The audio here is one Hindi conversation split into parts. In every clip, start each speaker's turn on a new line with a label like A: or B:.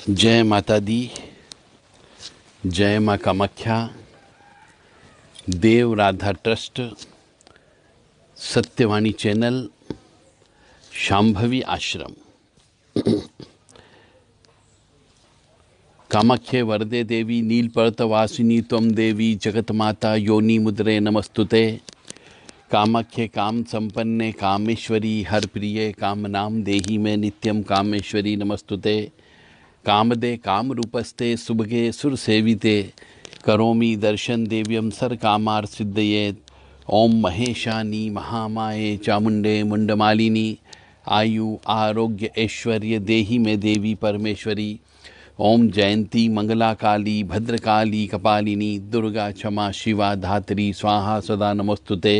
A: जय माता दी, जय माँ कामाख्या, देव राधा ट्रस्ट, सत्यवाणी चैनल, शांभवी आश्रम। कामाख्ये वरदे देवी नीलपर्वतवासिनी त्वं देवी जगतमाता योनि मुद्रे नमस्तुते। कामाख्ये काम संपन्ने कामेश्वरी हर प्रिये कामनाम देहि में नित्यम कामेश्वरी नमस्तुते। कामदे काम रूपस्ते सुभगे सुर सेविते करोमि दर्शन देव्यम सर कामार सिद्धये। ओम महेशानी महामाये चामुंडे मुंडमालिनी आयु आरोग्य ऐश्वर्य देहि में देवी परमेश्वरी। ओम जयंती मंगला काली भद्रकाली कपालिनी दुर्गा क्षमा शिवा धात्री स्वाहा सदा नमस्तुते।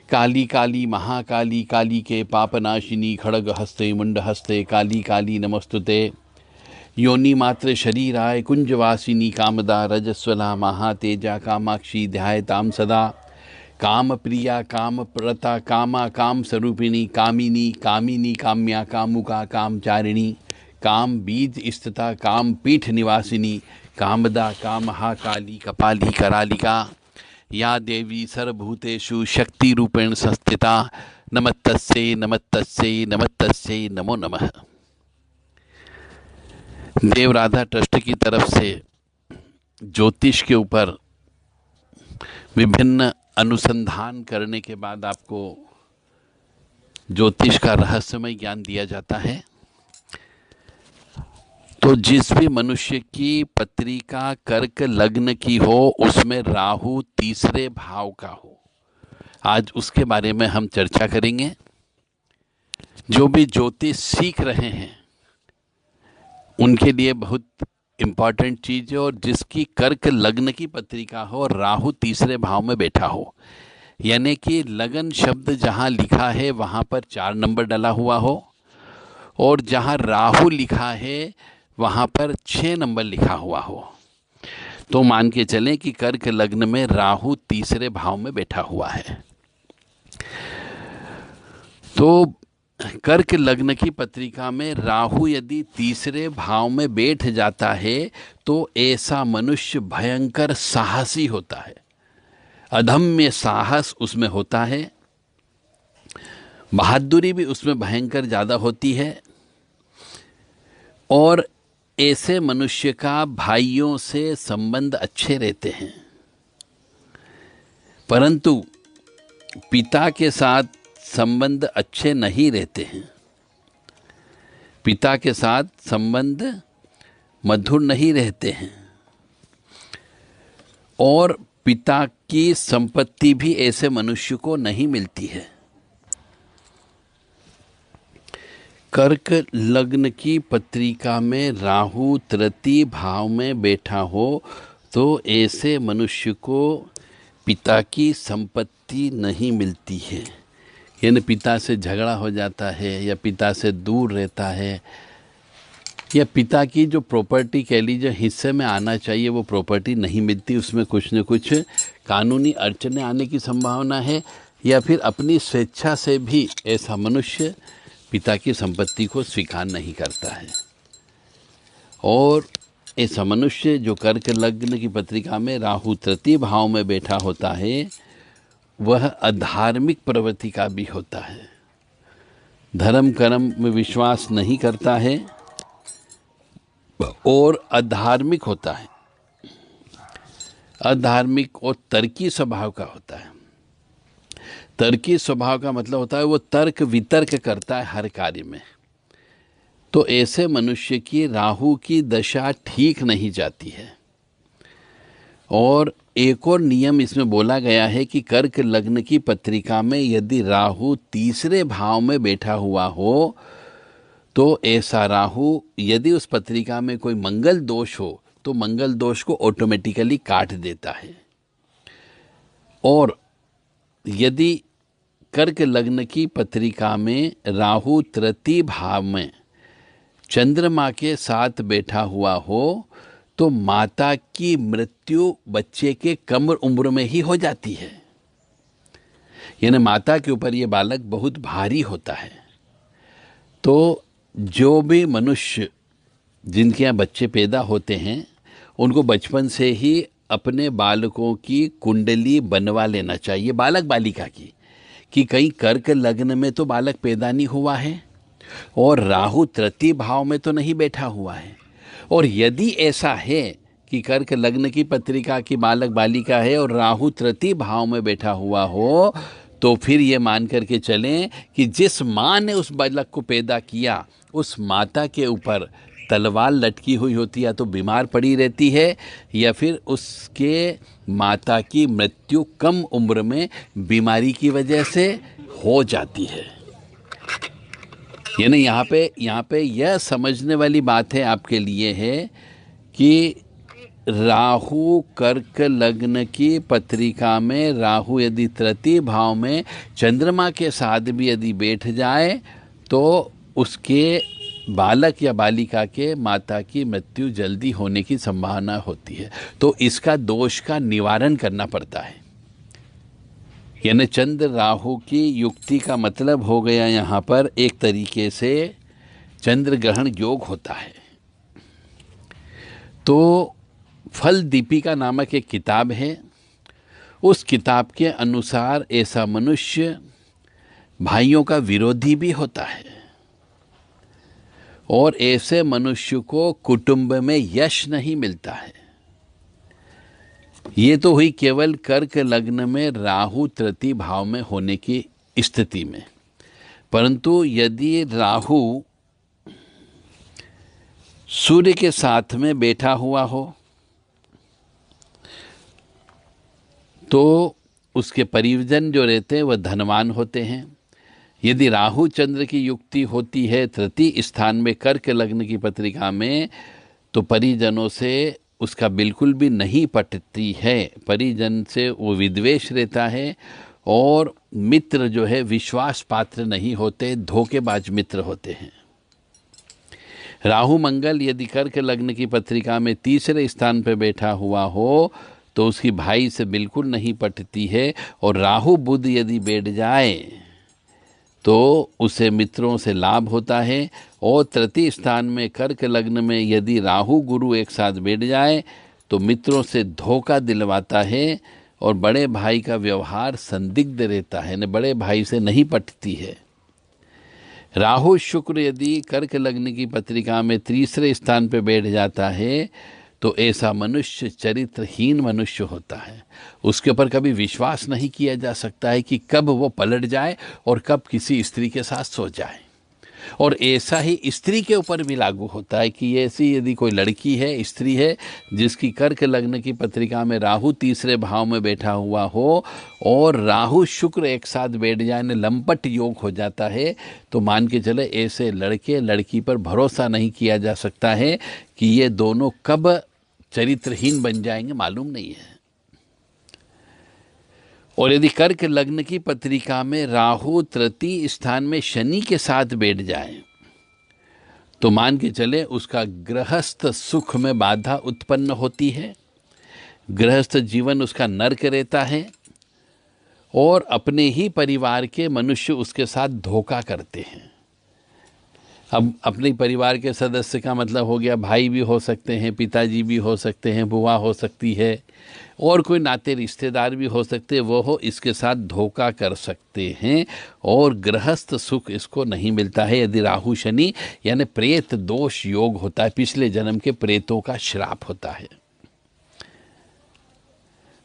A: काली काली महाकाली काली के पापनाशिनी खड़ग हस्ते मुंड हस्ते काली काली नमस्तुते। योनि मात्र शरीराय कुंजवासिनी कामदा रजस्वला महातेजा कामाक्षी ध्यायताम सदा। काम प्रिया काम प्रता कामा काम स्वरूपिणी कामिनी कामिनी काम्या कामुका कामचारिणी काम बीज स्थिता काम पीठ निवासिनी कामदा कामहा काली कपाली करालिका। या देवी सर्वभूतेषु शक्ति रूपेण संस्थिता नमस्तस्यै नमस्तस्यै नमस्तस्यै नमो नमः। देव राधा ट्रस्ट की तरफ से ज्योतिष के ऊपर विभिन्न अनुसंधान करने के बाद आपको ज्योतिष का रहस्यमय ज्ञान दिया जाता है। तो जिस भी मनुष्य की पत्रिका कर्क लग्न की हो उसमें राहु तीसरे भाव का हो, आज उसके बारे में हम चर्चा करेंगे। जो भी ज्योतिष सीख रहे हैं उनके लिए बहुत इम्पॉर्टेंट चीज़ है। और जिसकी कर्क लग्न की पत्रिका हो और राहु तीसरे भाव में बैठा हो, यानी कि लगन शब्द जहाँ लिखा है वहाँ पर 4 नंबर डला हुआ हो और जहाँ राहु लिखा है वहाँ पर 6 नंबर लिखा हुआ हो, तो मान के चलें कि कर्क लग्न में राहु तीसरे भाव में बैठा हुआ है। तो कर्क लग्न की पत्रिका में राहु यदि तीसरे भाव में बैठ जाता है तो ऐसा मनुष्य भयंकर साहसी होता है, अदम्य साहस उसमें होता है, बहादुरी भी उसमें भयंकर ज़्यादा होती है। और ऐसे मनुष्य का भाइयों से संबंध अच्छे रहते हैं, परंतु पिता के साथ संबंध अच्छे नहीं रहते हैं। पिता के साथ संबंध मधुर नहीं रहते हैं और पिता की संपत्ति भी ऐसे मनुष्य को नहीं मिलती है। कर्क लग्न की पत्रिका में राहु तृतीय भाव में बैठा हो तो ऐसे मनुष्य को पिता की संपत्ति नहीं मिलती है, यानी पिता से झगड़ा हो जाता है या पिता से दूर रहता है, या पिता की जो प्रॉपर्टी कह लीजिए हिस्से में आना चाहिए वो प्रॉपर्टी नहीं मिलती, उसमें कुछ न कुछ कानूनी अड़चनें आने की संभावना है, या फिर अपनी स्वेच्छा से भी ऐसा मनुष्य पिता की संपत्ति को स्वीकार नहीं करता है। और ऐसा मनुष्य जो कर्क लग्न की पत्रिका में राहु तृतीय भाव में बैठा होता है वह अधार्मिक प्रवृत्ति का भी होता है, धर्म कर्म में विश्वास नहीं करता है और अधार्मिक होता है, अधार्मिक और तर्की स्वभाव का होता है। तर्की स्वभाव का मतलब होता है वो तर्क वितर्क करता है हर कार्य में। तो ऐसे मनुष्य की राहु की दशा ठीक नहीं जाती है। और एक और नियम इसमें बोला गया है कि कर्क लग्न की पत्रिका में यदि राहु तीसरे भाव में बैठा हुआ हो तो ऐसा राहु यदि उस पत्रिका में कोई मंगल दोष हो तो मंगल दोष को ऑटोमेटिकली काट देता है। और यदि कर्क लग्न की पत्रिका में राहु तृतीय भाव में चंद्रमा के साथ बैठा हुआ हो तो माता की मृत्यु बच्चे के कम उम्र में ही हो जाती है, यानी माता के ऊपर ये बालक बहुत भारी होता है। तो जो भी मनुष्य जिनके यहाँ बच्चे पैदा होते हैं उनको बचपन से ही अपने बालकों की कुंडली बनवा लेना चाहिए, बालक बालिका की, कि कहीं कर्क लग्न में तो बालक पैदा नहीं हुआ है और राहु तृतीय भाव में तो नहीं बैठा हुआ है। और यदि ऐसा है कि कर्क लग्न की पत्रिका की बालक बालिका है और राहु तृतीय भाव में बैठा हुआ हो, तो फिर ये मान करके चलें कि जिस माँ ने उस बालक को पैदा किया उस माता के ऊपर तलवार लटकी हुई होती है, या तो बीमार पड़ी रहती है या फिर उसके माता की मृत्यु कम उम्र में बीमारी की वजह से हो जाती है। यानी यहाँ पे यह समझने वाली बात है आपके लिए है कि राहु कर्क लग्न की पत्रिका में राहु यदि तृतीय भाव में चंद्रमा के साथ भी यदि बैठ जाए तो उसके बालक या बालिका के माता की मृत्यु जल्दी होने की संभावना होती है। तो इसका दोष का निवारण करना पड़ता है। यानी चंद्र राहु की युक्ति का मतलब हो गया यहाँ पर एक तरीके से चंद्र ग्रहण योग होता है। तो फल दीपिका नामक एक किताब है, उस किताब के अनुसार ऐसा मनुष्य भाइयों का विरोधी भी होता है और ऐसे मनुष्य को कुटुंब में यश नहीं मिलता है। ये तो हुई केवल कर्क लग्न में राहु तृतीय भाव में होने की स्थिति में, परंतु यदि राहु सूर्य के साथ में बैठा हुआ हो तो उसके परिजन जो रहते हैं वह धनवान होते हैं। यदि राहु चंद्र की युक्ति होती है तृतीय स्थान में कर्क लग्न की पत्रिका में, तो परिजनों से उसका बिल्कुल भी नहीं पटती है, परिजन से वो विद्वेष रहता है और मित्र जो है विश्वास पात्र नहीं होते, धोखेबाज मित्र होते हैं। राहु मंगल यदि कर्क लग्न की पत्रिका में तीसरे स्थान पर बैठा हुआ हो तो उसकी भाई से बिल्कुल नहीं पटती है, और राहु बुध यदि बैठ जाए तो उसे मित्रों से लाभ होता है। और तृतीय स्थान में कर्क लग्न में यदि राहु गुरु एक साथ बैठ जाए तो मित्रों से धोखा दिलवाता है और बड़े भाई का व्यवहार संदिग्ध रहता है, न बड़े भाई से नहीं पटती है। राहु शुक्र यदि कर्क लग्न की पत्रिका में तीसरे स्थान पर बैठ जाता है तो ऐसा मनुष्य चरित्रहीन मनुष्य होता है। उसके ऊपर कभी विश्वास नहीं किया जा सकता है कि कब वो पलट जाए और कब किसी स्त्री के साथ सो जाए। और ऐसा ही स्त्री के ऊपर भी लागू होता है कि ऐसी यदि कोई लड़की है, स्त्री है, जिसकी कर्क लग्न की पत्रिका में राहु तीसरे भाव में बैठा हुआ हो और राहु शुक्र एक साथ बैठ जाए, लंपट योग हो जाता है, तो मान के चले ऐसे लड़के लड़की पर भरोसा नहीं किया जा सकता है कि ये दोनों कब चरित्रहीन बन जाएंगे, मालूम नहीं है। और यदि कर्क लग्न की पत्रिका में राहु तृतीय स्थान में शनि के साथ बैठ जाए तो मान के चले उसका गृहस्थ सुख में बाधा उत्पन्न होती है, गृहस्थ जीवन उसका नरक रहता है और अपने ही परिवार के मनुष्य उसके साथ धोखा करते हैं। अब अपने परिवार के सदस्य का मतलब हो गया भाई भी हो सकते हैं, पिताजी भी हो सकते हैं, बुआ हो सकती है और कोई नाते रिश्तेदार भी हो सकते हैं, वो हो इसके साथ धोखा कर सकते हैं और गृहस्थ सुख इसको नहीं मिलता है यदि राहु शनि यानी प्रेत दोष योग होता है, पिछले जन्म के प्रेतों का श्राप होता है।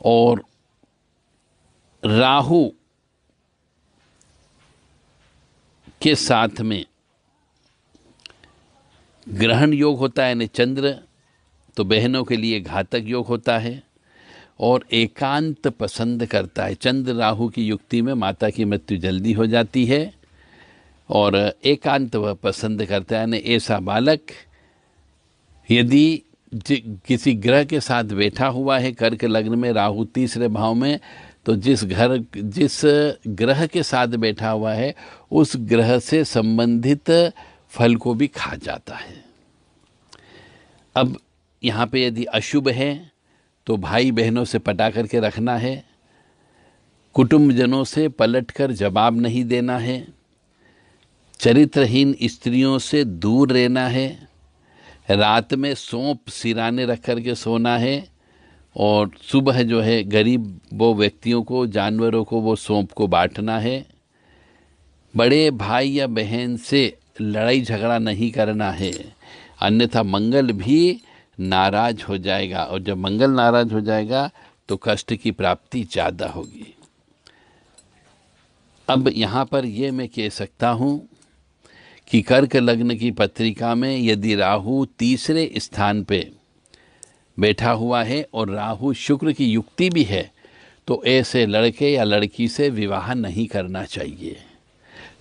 A: और राहु के साथ में ग्रहण योग होता है यानी चंद्र, तो बहनों के लिए घातक योग होता है और एकांत पसंद करता है। चंद्र राहु की युक्ति में माता की मृत्यु जल्दी हो जाती है और एकांत वह पसंद करता है। यानी ऐसा बालक यदि किसी ग्रह के साथ बैठा हुआ है कर्क लग्न में राहु तीसरे भाव में, तो जिस ग्रह के साथ बैठा हुआ है उस ग्रह से संबंधित फल को भी खा जाता है। अब यहाँ पे यदि अशुभ है तो भाई बहनों से पटा करके रखना है, कुटुंबजनों से पलटकर जवाब नहीं देना है, चरित्रहीन स्त्रियों से दूर रहना है, रात में सौंप सिराने रख कर के सोना है, और सुबह जो है गरीब वो व्यक्तियों को, जानवरों को वो सौंप को बांटना है। बड़े भाई या बहन से लड़ाई झगड़ा नहीं करना है, अन्यथा मंगल भी नाराज हो जाएगा, और जब मंगल नाराज हो जाएगा तो कष्ट की प्राप्ति ज़्यादा होगी। अब यहाँ पर ये मैं कह सकता हूँ कि कर्क लग्न की पत्रिका में यदि राहु तीसरे स्थान पे बैठा हुआ है और राहु शुक्र की युक्ति भी है, तो ऐसे लड़के या लड़की से विवाह नहीं करना चाहिए।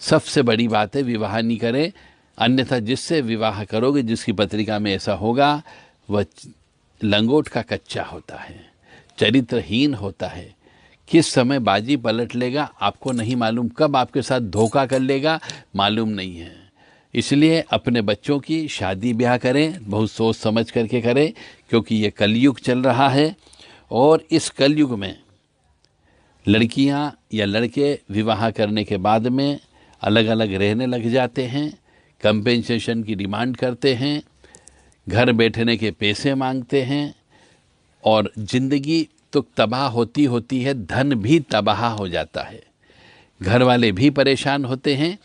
A: सबसे बड़ी बात है विवाह नहीं करें, अन्यथा जिससे विवाह करोगे, जिसकी पत्रिका में ऐसा होगा, वह लंगोट का कच्चा होता है, चरित्रहीन होता है। किस समय बाजी पलट लेगा आपको नहीं मालूम, कब आपके साथ धोखा कर लेगा मालूम नहीं है। इसलिए अपने बच्चों की शादी ब्याह करें, बहुत सोच समझ करके करें, क्योंकि ये कलयुग चल रहा है, और इस कलयुग में लड़कियां या लड़के विवाह करने के बाद में अलग अलग रहने लग जाते हैं, कंपेंसेशन की डिमांड करते हैं, घर बैठने के पैसे मांगते हैं, और ज़िंदगी तो तबाह होती है, धन भी तबाह हो जाता है, घर वाले भी परेशान होते हैं,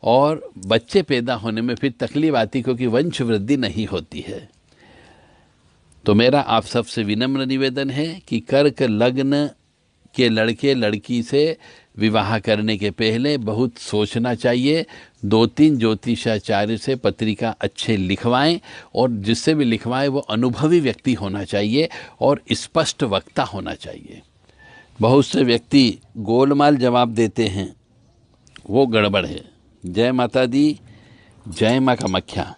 A: और बच्चे पैदा होने में फिर तकलीफ आती, क्योंकि वंश वृद्धि नहीं होती है। तो मेरा आप सबसे विनम्र निवेदन है कि कर्क लग्न के लड़के लड़की से विवाह करने के पहले बहुत सोचना चाहिए। 2-3 ज्योतिषाचार्य से पत्रिका अच्छे लिखवाएं, और जिससे भी लिखवाएं वो अनुभवी व्यक्ति होना चाहिए और स्पष्ट वक्ता होना चाहिए। बहुत से व्यक्ति गोलमाल जवाब देते हैं, वो गड़बड़ है। जय माता दी, जय माँ कामाख्या।